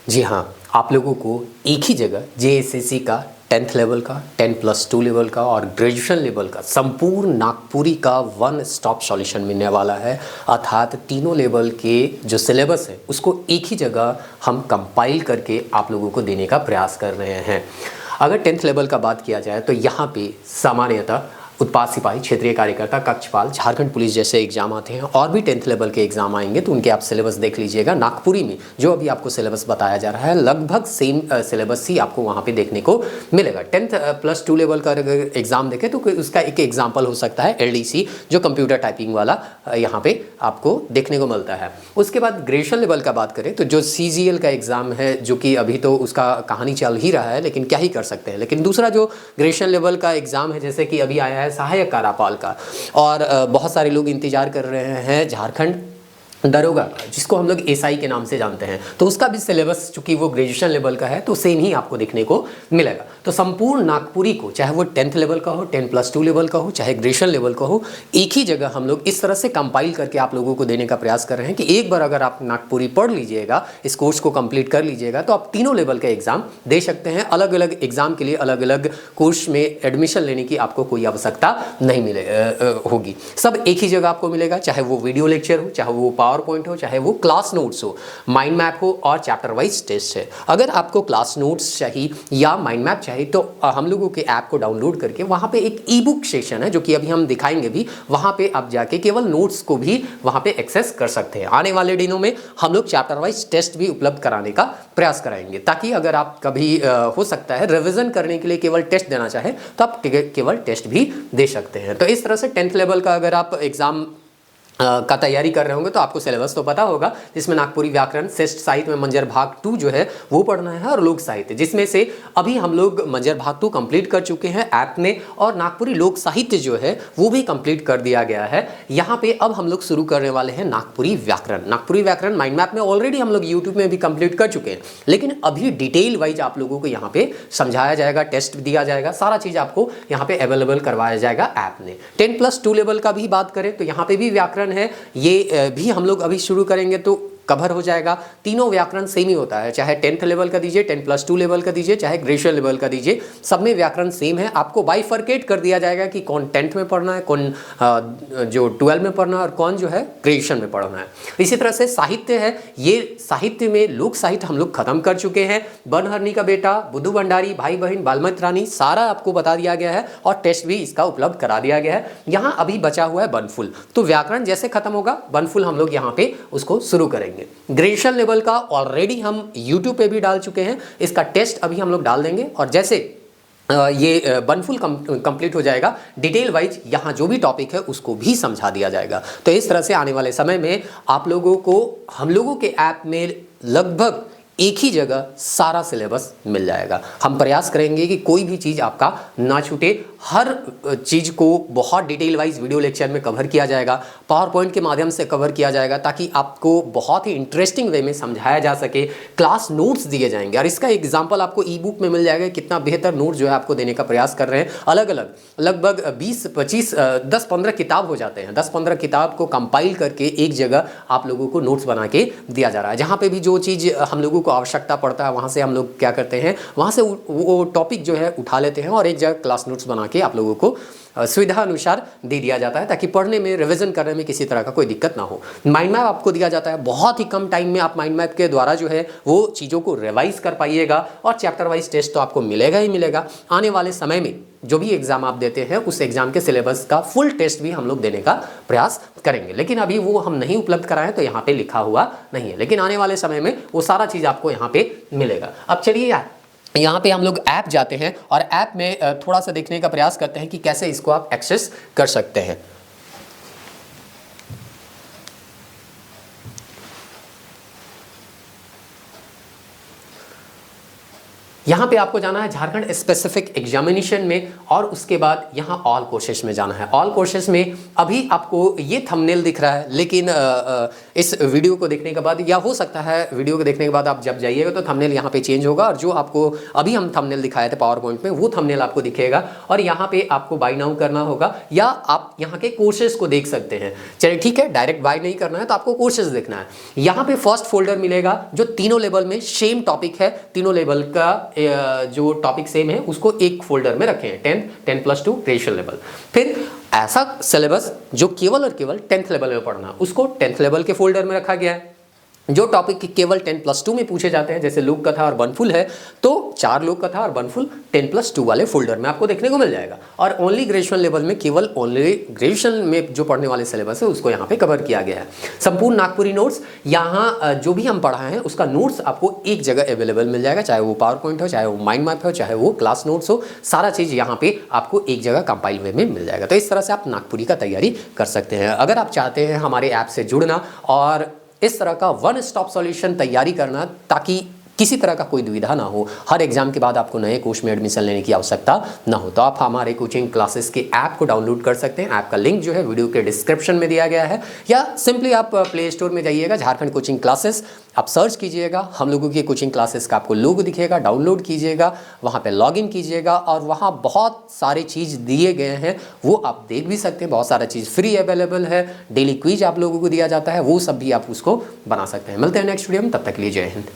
जी हाँ, आप लोगों को एक ही जगह जेएसएससी का 10th लेवल का, 10+2 लेवल का और ग्रेजुएशन लेवल का संपूर्ण नागपुरी का वन स्टॉप सॉल्यूशन मिलने वाला है। अर्थात तीनों लेवल के जो सिलेबस है उसको एक ही जगह हम कंपाइल करके आप लोगों को देने का प्रयास कर रहे हैं। अगर 10th लेवल का बात किया जाए तो यहाँ पे सामान्यतः उत्पाद सिपाही, क्षेत्रीय कार्यकर्ता, कक्षपाल, झारखंड पुलिस जैसे एग्जाम आते हैं और भी 10th लेवल के एग्जाम आएंगे तो उनके आप सिलेबस देख लीजिएगा। नागपुरी में जो अभी आपको सिलेबस बताया जा रहा है लगभग सेम सिलेबस ही आपको वहाँ पे देखने को मिलेगा। 10+2 लेवल का अगर एग्जाम देखें तो उसका एक एग्जाम्पल हो सकता है एलडीसी, जो कंप्यूटर टाइपिंग वाला यहाँ पे आपको देखने को मिलता है। उसके बाद ग्रेजुएशन लेवल का बात करें तो जो सीजीएल का एग्जाम है, जो कि अभी तो उसका कहानी चल ही रहा है लेकिन क्या ही कर सकते हैं। लेकिन दूसरा जो ग्रेजुएशन लेवल का एग्जाम है, जैसे कि अभी आया है सहायक कार्यपाल का, और बहुत सारे लोग इंतजार कर रहे हैं झारखंड दरोगा का, जिसको हम लोग एसआई के नाम से जानते हैं, तो उसका भी सिलेबस चूंकि वो ग्रेजुएशन लेवल का है तो सेम ही आपको देखने को मिलेगा। तो संपूर्ण नागपुरी को, चाहे वो 10th लेवल का हो, 10+2 लेवल का हो, चाहे ग्रेजुएशन लेवल का हो, एक ही जगह हम लोग इस तरह से कंपाइल करके आप लोगों को देने का प्रयास कर रहे हैं कि एक बार अगर आप नागपुरी पढ़ लीजिएगा, इस कोर्स को कंप्लीट कर लीजिएगा, तो आप तीनों लेवल का एग्जाम दे सकते हैं। अलग अलग एग्जाम के लिए अलग अलग कोर्स में एडमिशन लेने की आपको कोई आवश्यकता नहीं होगी। सब एक ही जगह आपको मिलेगा, चाहे वो वीडियो लेक्चर हो, चाहे वो पावर पॉइंट हो, चाहे वो क्लास नोट्स हो, माइंड मैप हो और चैप्टर वाइज टेस्ट है। अगर आपको क्लास नोट्स चाहिए या माइंड मैप चाहिए तो हम लोगों के ऐप को डाउनलोड करके वहां पे एक ई बुक सेशन है, जो कि अभी हम दिखाएंगे भी, वहां पे आप जाके केवल नोट्स को भी वहां पे एक्सेस कर सकते हैं। आने वाले दिनों में हम लोग चैप्टर वाइज टेस्ट भी उपलब्ध कराने का प्रयास कराएंगे, ताकि अगर आप कभी हो सकता है रिविजन करने के लिए केवल टेस्ट देना चाहे तो आप केवल टेस्ट भी दे सकते हैं। तो इस तरह से 10th लेवल का अगर आप एग्जाम का तैयारी कर रहे होंगे तो आपको सिलेबस तो पता होगा, जिसमें नागपुरी व्याकरण, श्रेष्ठ साहित्य में मंजर भाग 2 जो है वो पढ़ना है, और लोक साहित्य, जिसमें से अभी हम लोग मंजर भाग 2 कंप्लीट कर चुके हैं ऐप में, और नागपुरी लोक साहित्य जो है वो भी कंप्लीट कर दिया गया है। यहाँ पे अब हम लोग शुरू करने वाले हैं नागपुरी व्याकरण। नागपुरी व्याकरण माइंड मैप में ऑलरेडी हम लोग यूट्यूब में भी कंप्लीट कर चुके हैं, लेकिन अभी डिटेल वाइज आप लोगों को यहाँ पे समझाया जाएगा, टेस्ट दिया जाएगा, सारा चीज आपको यहाँ पे अवेलेबल करवाया जाएगा ऐप में। 10+2 लेवल का भी बात करें तो यहाँ पे भी व्याकरण है, ये भी हम लोग अभी शुरू करेंगे तो कवर हो जाएगा। तीनों व्याकरण सेम ही होता है, चाहे 10th लेवल का दीजिए, 10+2 लेवल का दीजिए, चाहे ग्रेजुएशन लेवल का दीजिए, सब में व्याकरण सेम है। आपको बाइफर्केट कर दिया जाएगा कि कौन 10th में पढ़ना है, कौन जो 12 में पढ़ना है और कौन जो है ग्रेजुएशन में पढ़ना है। इसी तरह से साहित्य है, ये साहित्य में लोक साहित्य हम लोग खत्म कर चुके हैं। बनहरनी का बेटा, बुद्धू भंडारी, भाई बहन, बाल्मिक रानी, सारा आपको बता दिया गया है और टेस्ट भी इसका उपलब्ध करा दिया गया है। यहाँ अभी बचा हुआ है बनफुल, तो व्याकरण जैसे खत्म होगा बनफुल हम लोग यहाँ पे उसको शुरू करेंगे। ग्रेजुएशन लेवल का ऑलरेडी हम YouTube पे भी डाल चुके हैं, इसका टेस्ट अभी हम लोग डाल देंगे, और जैसे ये बनफुल कंप्लीट हो जाएगा, डिटेल वाइज यहाँ जो भी टॉपिक है उसको भी समझा दिया जाएगा। तो इस तरह से आने वाले समय में आप लोगों को हम लोगों के ऐप में लगभग एक ही जगह सारा सिलेबस मिल जाएगा। हम प्रयास करेंगे कि कोई भी चीज़ आपका ना छूटे, हर चीज़ को बहुत डिटेल वाइज वीडियो लेक्चर में कवर किया जाएगा, पावर पॉइंट के माध्यम से कवर किया जाएगा, ताकि आपको बहुत ही इंटरेस्टिंग वे में समझाया जा सके। क्लास नोट्स दिए जाएंगे और इसका एग्जाम्पल आपको ई बुक में मिल जाएगा, कितना बेहतर नोट जो है आपको देने का प्रयास कर रहे हैं। अलग अलग लगभग 20-25 10-15 किताब हो जाते हैं, 10-15 किताब को कंपाइल करके एक जगह आप लोगों को नोट्स बना के दिया जा रहा है। जहाँ पे भी जो चीज़ हम लोगों को आवश्यकता पड़ता है वहाँ से हम लोग क्या करते हैं, वहाँ से वो टॉपिक जो है उठा लेते हैं और एक जगह क्लास नोट्स बना के आप लोगों को सुविधा अनुसार दे दिया जाता है, ताकि पढ़ने में, रिवीजन करने में किसी तरह का कोई दिक्कत ना हो। माइंड मैप आपको दिया जाता है, बहुत ही कम टाइम में आप माइंड मैप के द्वारा जो है वो चीज़ों को रिवाइज कर पाइएगा, और चैप्टर वाइज टेस्ट तो आपको मिलेगा ही मिलेगा। आने वाले समय में जो भी एग्जाम आप देते हैं उस एग्जाम के सिलेबस का फुल टेस्ट भी हम लोग देने का प्रयास करेंगे, लेकिन अभी वो हम नहीं उपलब्ध कराएं तो यहाँ पे लिखा हुआ नहीं है, लेकिन आने वाले समय में वो सारा चीज़ आपको यहाँ पे मिलेगा। अब चलिए यहाँ पे हम लोग ऐप जाते हैं और ऐप में थोड़ा सा देखने का प्रयास करते हैं कि कैसे इसको आप एक्सेस कर सकते हैं। यहाँ पे आपको जाना है झारखंड स्पेसिफिक एग्जामिनेशन में और उसके बाद यहाँ ऑल कोर्सेज में जाना है। ऑल कोर्सेज में अभी आपको ये थंबनेल दिख रहा है, लेकिन इस वीडियो को देखने के बाद, या हो सकता है वीडियो को देखने के बाद आप जब जाइएगा तो थंबनेल यहाँ पे चेंज होगा और जो आपको अभी हम थंबनेल दिखाए थे पावर पॉइंट में वो थंबनेल आपको दिखेगा और यहाँ पे आपको बाय नाउ करना होगा या आप यहाँ के कोर्सेज को देख सकते हैं। चलिए ठीक है, डायरेक्ट बाय नहीं करना है तो आपको कोर्सेज देखना है। यहाँ पे फर्स्ट फोल्डर मिलेगा जो तीनों लेवल में सेम टॉपिक है, तीनों लेवल का जो टॉपिक सेम है उसको एक फोल्डर में रखे हैं, 10+2 ग्रेजुएशन लेवल। फिर ऐसा सिलेबस जो केवल और केवल 10th लेवल में पढ़ना उसको 10th लेवल के फोल्डर में रखा गया है। जो टॉपिक केवल 10+2 में पूछे जाते हैं जैसे लोक कथा और बनफुल है तो 4 लोक कथा और बनफुल 10+2 वाले फोल्डर में आपको देखने को मिल जाएगा। और ओनली ग्रेजुएशन लेवल में केवल ओनली ग्रेजुएशन में जो पढ़ने वाले सिलेबस है उसको यहाँ पे कवर किया गया है। संपूर्ण नागपुरी नोट्स, यहाँ जो भी हम पढ़ा है उसका नोट्स आपको एक जगह अवेलेबल मिल जाएगा, चाहे वो पावर पॉइंट हो, चाहे वो माइंड मैप हो, चाहे वो क्लास नोट्स हो, सारा चीज़ यहाँ पे आपको एक जगह कंपाइल वे में मिल जाएगा। तो इस तरह से आप नागपुरी का तैयारी कर सकते हैं। अगर आप चाहते हैं हमारे ऐप से जुड़ना और इस तरह का वन स्टॉप सॉल्यूशन तैयारी करना ताकि किसी तरह का कोई दुविधा ना हो, हर एग्जाम के बाद आपको नए कोर्स में एडमिशन लेने की आवश्यकता ना हो, तो आप हमारे कोचिंग क्लासेस के ऐप को डाउनलोड कर सकते हैं। ऐप का लिंक जो है वीडियो के डिस्क्रिप्शन में दिया गया है या सिंपली आप प्ले स्टोर में जाइएगा, झारखंड कोचिंग क्लासेस आप सर्च कीजिएगा, हम लोगों की कोचिंग क्लासेस का आपको लोगो दिखेगा, डाउनलोड कीजिएगा, वहाँ पर लॉगिन कीजिएगा और वहाँ बहुत सारे चीज़ दिए गए हैं वो आप देख भी सकते हैं। बहुत सारा चीज़ फ्री अवेलेबल है, डेली क्विज आप लोगों को दिया जाता है, वो सब भी आप उसको बना सकते हैं। मिलते हैं नेक्स्ट वीडियो में, तब तक के लिए जय हिंद।